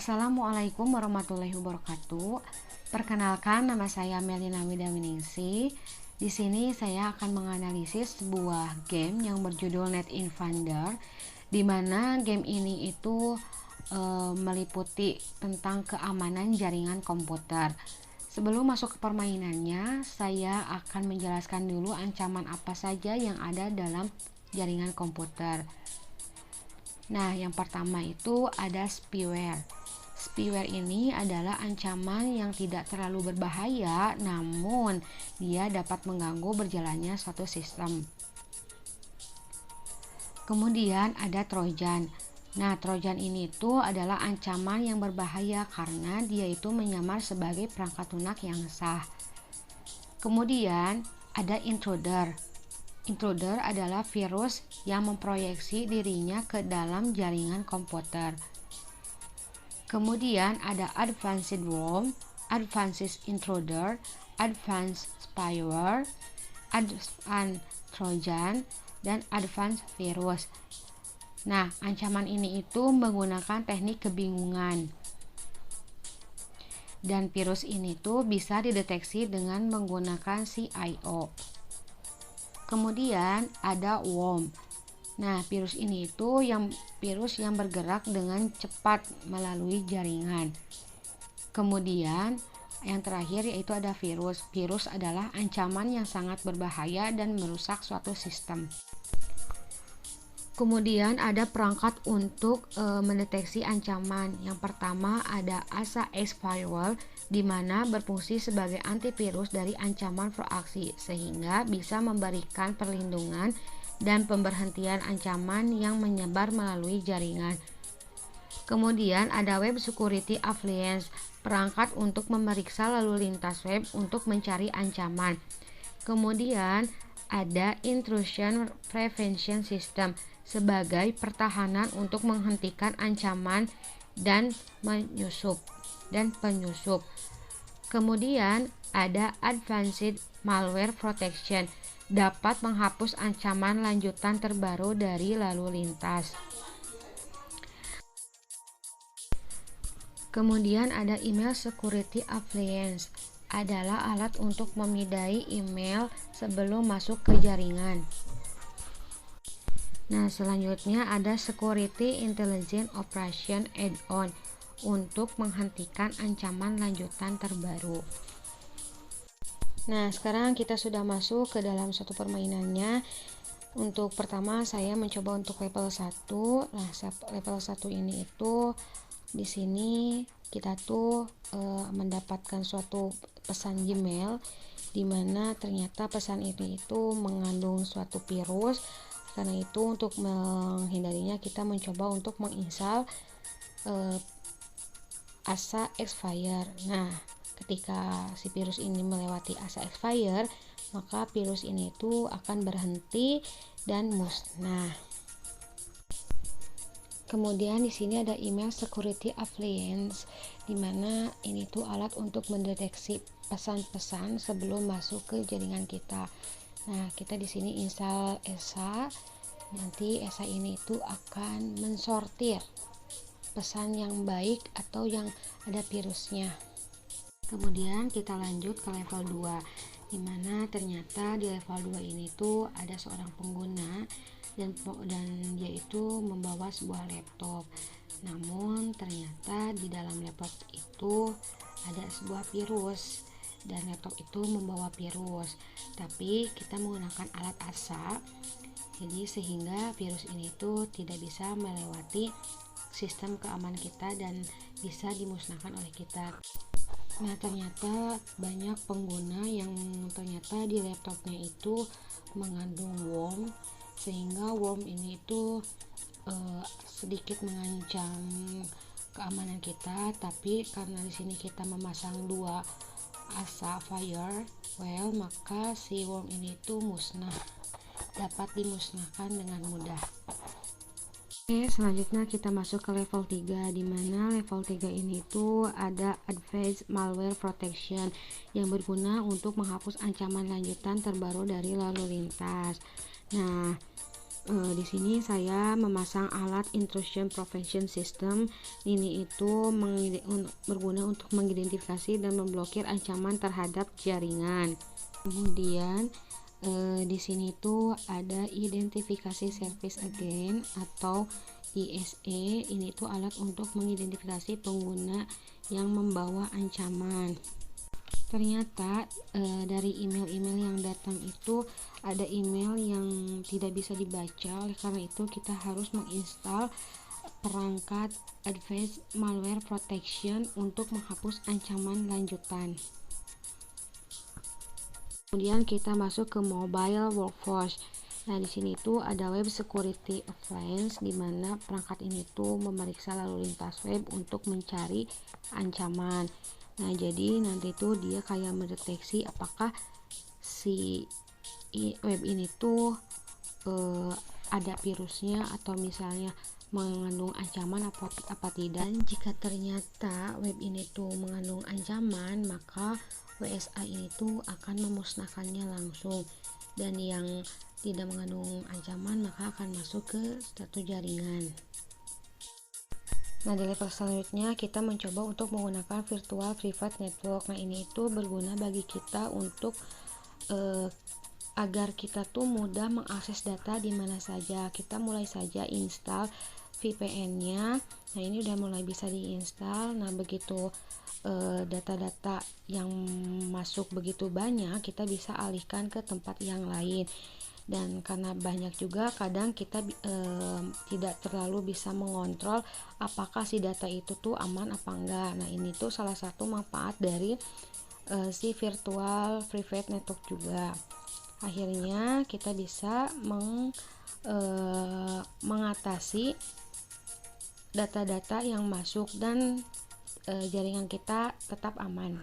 Assalamualaikum warahmatullahi wabarakatuh. Perkenalkan, nama saya Melina Widaminingsi. Di sini saya akan menganalisis sebuah game yang berjudul Net Invader, di mana game ini itu meliputi tentang keamanan jaringan komputer. Sebelum masuk ke permainannya, saya akan menjelaskan dulu ancaman apa saja yang ada dalam jaringan komputer. Nah, yang pertama itu ada spyware. Spyware ini adalah ancaman yang tidak terlalu berbahaya, namun dia dapat mengganggu berjalannya suatu sistem. Kemudian ada Trojan. Nah, Trojan ini tuh adalah ancaman yang berbahaya karena dia itu menyamar sebagai perangkat lunak yang sah. Kemudian ada intruder. Intruder adalah virus yang memproyeksi dirinya ke dalam jaringan komputer. Kemudian ada advanced worm, advanced intruder, advanced spyware, advanced trojan, dan advanced virus. Nah, ancaman ini itu menggunakan teknik kebingungan. Dan virus ini tuh bisa dideteksi dengan menggunakan CIO. Kemudian ada worm. Nah, virus ini itu virus yang bergerak dengan cepat melalui jaringan. Kemudian yang terakhir yaitu ada virus. Virus adalah ancaman yang sangat berbahaya dan merusak suatu sistem. Kemudian ada perangkat untuk mendeteksi ancaman. Yang pertama ada ASA X Firewall, di mana berfungsi sebagai antivirus dari ancaman proaksi sehingga bisa memberikan perlindungan dan pemberhentian ancaman yang menyebar melalui jaringan. Kemudian ada Web Security Appliance, perangkat untuk memeriksa lalu lintas web untuk mencari ancaman. Kemudian ada Intrusion Prevention System sebagai pertahanan untuk menghentikan ancaman dan penyusup. Kemudian ada Advanced Malware Protection, dapat menghapus ancaman lanjutan terbaru dari lalu lintas. Kemudian ada Email Security Appliance, adalah alat untuk memindai email sebelum masuk ke jaringan. Nah, selanjutnya ada Security Intelligence Operation Add-on untuk menghentikan ancaman lanjutan terbaru. Nah, sekarang kita sudah masuk ke dalam suatu permainannya. Untuk pertama saya mencoba untuk level 1. Nah, level 1 ini itu di sini kita tuh mendapatkan suatu pesan Gmail, di mana ternyata pesan ini itu mengandung suatu virus. Karena itu untuk menghindarinya kita mencoba untuk menginstal ASA Expire. Nah, ketika si virus ini melewati ASA Expire, maka virus ini itu akan berhenti dan musnah. Kemudian di sini ada Email Security Appliance, di mana ini tuh alat untuk mendeteksi pesan-pesan sebelum masuk ke jaringan kita. Nah, kita di sini install ESA. Nanti ESA ini itu akan mensortir pesan yang baik atau yang ada virusnya. Kemudian kita lanjut ke level 2, dimana ternyata di level 2 ini tuh ada seorang pengguna dan dia itu membawa sebuah laptop. Namun ternyata di dalam laptop itu ada sebuah virus dan laptop itu membawa virus. Tapi kita menggunakan alat ASA, jadi sehingga virus ini tuh tidak bisa melewati sistem keamanan kita dan bisa dimusnahkan oleh kita. Nah, ternyata banyak pengguna yang ternyata di laptopnya itu mengandung worm, sehingga worm ini itu sedikit mengancam keamanan kita. Tapi karena di sini kita memasang 2 ASA firewall, maka si worm ini itu musnah, dapat dimusnahkan dengan mudah. Oke, selanjutnya kita masuk ke level 3, di mana level 3 ini tuh ada Advanced Malware Protection yang berguna untuk menghapus ancaman lanjutan terbaru dari lalu lintas. Nah, Di sini saya memasang alat intrusion prevention system. Ini itu berguna untuk mengidentifikasi dan memblokir ancaman terhadap jaringan. Kemudian di sini tuh ada identifikasi service agent atau ISE. Ini tuh alat untuk mengidentifikasi pengguna yang membawa ancaman. Ternyata dari email-email yang datang itu ada email yang tidak bisa dibaca. Oleh karena itu kita harus menginstal perangkat Advanced Malware Protection untuk menghapus ancaman lanjutan. Kemudian kita masuk ke Mobile Workforce. Nah, di sini tuh ada Web Security Appliance, di mana perangkat ini tuh memeriksa lalu lintas web untuk mencari ancaman. Nah, jadi nanti tuh dia kayak mendeteksi apakah si web ini tuh ada virusnya atau misalnya mengandung ancaman apa tidak. Dan jika ternyata web ini tuh mengandung ancaman, maka WSA ini tuh akan memusnahkannya langsung, dan yang tidak mengandung ancaman maka akan masuk ke status jaringan. Nah, di level selanjutnya kita mencoba untuk menggunakan virtual private network. Nah, ini itu berguna bagi kita untuk agar kita tuh mudah mengakses data di mana saja. Kita mulai saja install VPN-nya. Nah, ini udah mulai bisa diinstal. Nah, begitu data-data yang masuk begitu banyak, kita bisa alihkan ke tempat yang lain. Dan karena banyak juga, kadang kita tidak terlalu bisa mengontrol apakah si data itu tuh aman apa enggak. Nah, ini tuh salah satu manfaat dari si virtual private network juga. Akhirnya kita bisa mengatasi data-data yang masuk dan jaringan kita tetap aman.